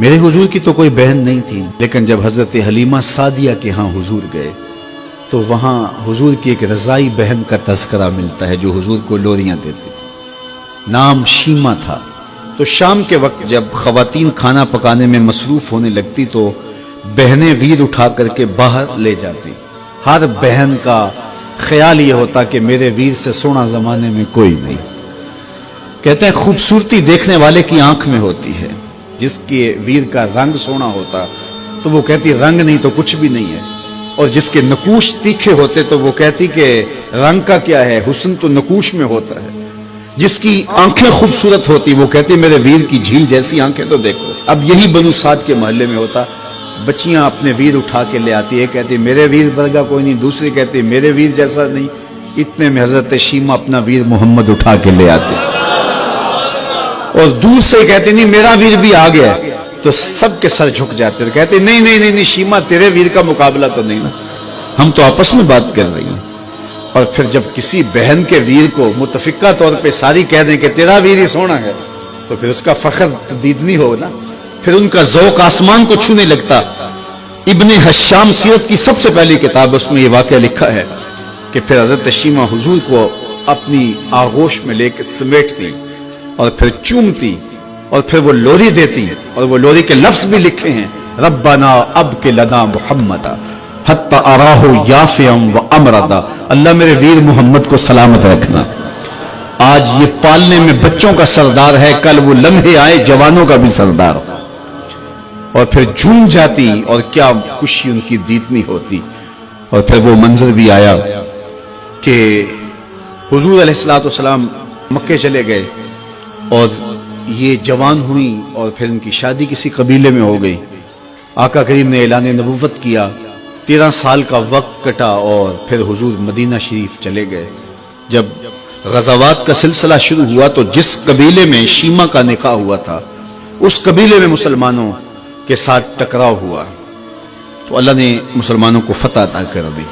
میرے حضور کی تو کوئی بہن نہیں تھی، لیکن جب حضرت حلیمہ سعدیہ کے ہاں حضور گئے تو وہاں حضور کی ایک رضائی بہن کا تذکرہ ملتا ہے جو حضور کو لوریاں دیتی تھی، نام شیمہ تھا۔ تو شام کے وقت جب خواتین کھانا پکانے میں مصروف ہونے لگتی تو بہنیں ویر اٹھا کر کے باہر لے جاتی۔ ہر بہن کا خیال یہ ہوتا کہ میرے ویر سے سونا زمانے میں کوئی نہیں۔ کہتے ہیں خوبصورتی دیکھنے والے کی آنکھ میں ہوتی ہے، جس کے ویر کا رنگ سونا ہوتا تو وہ کہتی رنگ نہیں تو کچھ بھی نہیں ہے، اور جس کے نقوش تیکھے ہوتے تو وہ کہتی کہ رنگ کا کیا ہے، حسن تو نقوش میں ہوتا ہے۔ جس کی آنکھیں خوبصورت ہوتی وہ کہتی میرے ویر کی جھیل جیسی آنکھیں تو دیکھو۔ اب یہی بنو سعد کے محلے میں ہوتا، بچیاں اپنے ویر اٹھا کے لے آتی، ایک کہتی میرے ویر ورگا کوئی نہیں، دوسری کہتی میرے ویر جیسا نہیں۔ اتنے میں حضرت شیمہ اپنا ویر محمد اٹھا کے لے آتے اور دور سے کہتے نہیں میرا ویر بھی آ گیا، تو سب کے سر جھک جاتے، کہتے نہیں نہیں نہیں نہیں شیمہ تیرے ویر کا مقابلہ تو نہیں نا، ہم تو آپس میں بات کر رہی ہیں۔ اور پھر جب کسی بہن کے ویر کو متفقہ طور پہ ساری کہہ دیں کہ تیرا ویر ہی سونا ہے تو پھر اس کا فخر تردید نہیں ہوگا نا، پھر ان کا ذوق آسمان کو چھونے لگتا۔ ابن حشام سیرت کی سب سے پہلی کتاب، اس میں یہ واقعہ لکھا ہے کہ پھر حضرت شیمہ حضور کو اپنی آغوش میں لے کے سمیٹتی اور پھر چومتی اور پھر وہ لوری دیتی، اور وہ لوری کے لفظ بھی لکھے ہیں، ربنا ابق لنا محمدا حتی اراہ یافعا وامردا، اللہ میرے ویر محمد کو سلامت رکھنا۔ آج یہ پالنے میں بچوں کا سردار ہے، کل وہ لمحے آئے جوانوں کا بھی سردار، اور پھر جھوم جاتی اور کیا خوشی ان کی دیدنی ہوتی۔ اور پھر وہ منظر بھی آیا کہ حضور علیہ السلام مکے چلے گئے اور یہ جوان ہوئی اور پھر ان کی شادی کسی قبیلے میں ہو گئی۔ آقا کریم نے اعلان نبوت کیا، 13 سال کا وقت کٹا اور پھر حضور مدینہ شریف چلے گئے۔ جب غزوات کا سلسلہ شروع ہوا تو جس قبیلے میں شیمہ کا نکاح ہوا تھا اس قبیلے میں مسلمانوں کے ساتھ ٹکراؤ ہوا تو اللہ نے مسلمانوں کو فتح عطا کر دی۔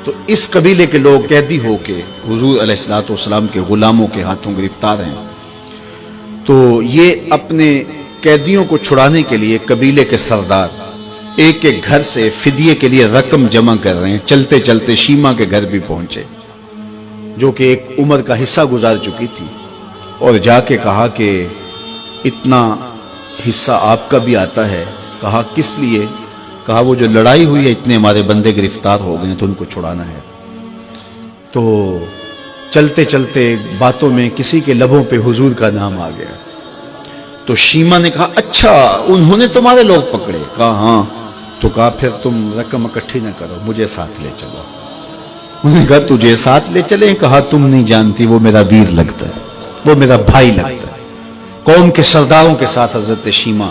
تو اس قبیلے کے لوگ قیدی ہو کے حضور علیہ السلام کے غلاموں کے ہاتھوں گرفتار ہیں۔ تو یہ اپنے قیدیوں کو چھڑانے کے لیے قبیلے کے سردار ایک ایک گھر سے فدیے کے لیے رقم جمع کر رہے ہیں۔ چلتے چلتے شیمہ کے گھر بھی پہنچے جو کہ ایک عمر کا حصہ گزار چکی تھی، اور جا کے کہا کہ اتنا حصہ آپ کا بھی آتا ہے۔ کہا کس لیے؟ کہا وہ جو لڑائی ہوئی ہے اتنے ہمارے بندے گرفتار ہو گئے تو ان کو چھڑانا ہے۔ تو چلتے چلتے باتوں میں کسی کے لبوں پہ حضور کا نام آ گیا تو شیمہ نے کہا اچھا انہوں نے تمہارے لوگ پکڑے؟ کہا ہاں۔ تو کہا پھر تم رقم اکٹھی نہ کرو، مجھے ساتھ لے چلو۔ انہوں نے کہا تجھے ساتھ لے چلیں؟ کہا تم نہیں جانتی وہ میرا ویر لگتا ہے، وہ میرا بھائی لگتا ہے۔ قوم کے سرداروں کے ساتھ حضرت شیمہ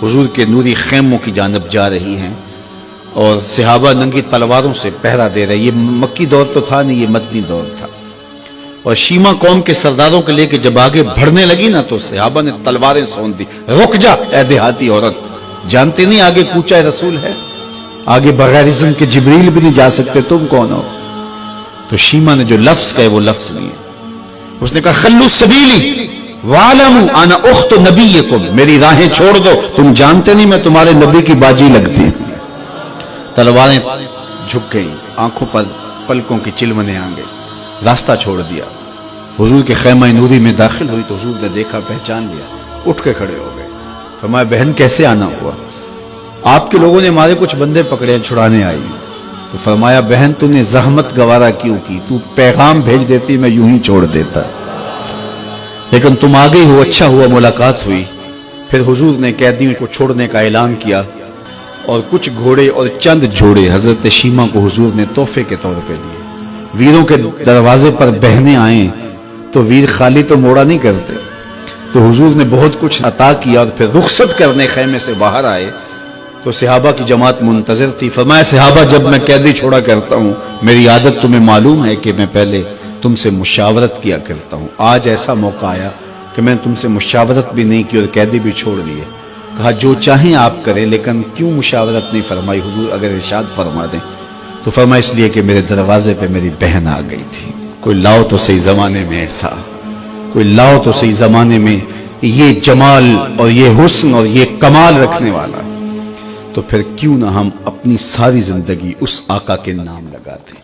حضور کے نوری خیموں کی جانب جا رہی ہیں اور صحابہ ننگی تلواروں سے پہرا دے رہے۔ یہ مکی دور تو تھا نہیں، یہ مدنی دور تھا۔ اور شیمہ قوم کے سرداروں کے لے کے جب آگے بڑھنے لگی نا تو صحابہ نے تلواریں سون دی، رک جا اے دیہاتی عورت، جانتے نہیں آگے کوچہ رسول ہے، آگے بغیر اذن کے جبریل بھی نہیں جا سکتے، تم کون ہو؟ تو شیمہ نے جو لفظ کہے وہ لفظ نہیں ہے، اس نے کہا خلو سبیلی وَعَلَمُوا أَنَا أُخْتُ نَبِيِّكُمْ، میری راہیں چھوڑ دو، تم جانتے نہیں میں تمہارے نبی کی باجی لگتی ہوں۔ تلواریں جھک گئیں، آنکھوں پر پلکوں کی چلمنے آ گئی، راستہ چھوڑ دیا۔ حضور کے خیمہ نوری میں داخل ہوئی تو حضور نے دیکھا، پہچان لیا، اٹھ کے کھڑے ہو گئے۔ فرمایا بہن کیسے آنا ہوا؟ آپ کے لوگوں نے ہمارے کچھ بندے پکڑے چھڑانے آئی۔ تو فرمایا بہن تو نے زحمت گوارا کیوں کی؟ تو پیغام بھیج دیتی میں یوں ہی چھوڑ دیتا، لیکن تم آ گئی ہو، اچھا ہوا ملاقات ہوئی۔ پھر حضور نے قیدیوں کو چھوڑنے کا اعلان کیا اور کچھ گھوڑے اور چند جوڑے حضرت شیمہ کو حضور نے تحفے کے طور پہ دیے۔ ویروں کے دروازے پر بہنیں آئیں تو ویر خالی تو موڑا نہیں کرتے، تو حضور نے بہت کچھ عطا کیا۔ اور پھر رخصت کرنے خیمے سے باہر آئے تو صحابہ کی جماعت منتظر تھی۔ فرمایا صحابہ جب میں قیدی چھوڑا کرتا ہوں میری عادت تمہیں معلوم ہے کہ میں پہلے تم سے مشاورت کیا کرتا ہوں، آج ایسا موقع آیا کہ میں تم سے مشاورت بھی نہیں کی اور قیدی بھی چھوڑ دیے۔ کہا جو چاہیں آپ کریں، لیکن کیوں مشاورت نہیں فرمائی؟ حضور اگر ارشاد فرما دیں تو فرمایا اس لیے کہ میرے دروازے پہ میری بہن آ گئی تھی۔ کوئی لاؤ تو صحیح زمانے میں ایسا، کوئی لاؤ تو صحیح زمانے میں یہ جمال اور یہ حسن اور یہ کمال رکھنے والا، تو پھر کیوں نہ ہم اپنی ساری زندگی اس آقا کے نام لگاتے ہیں۔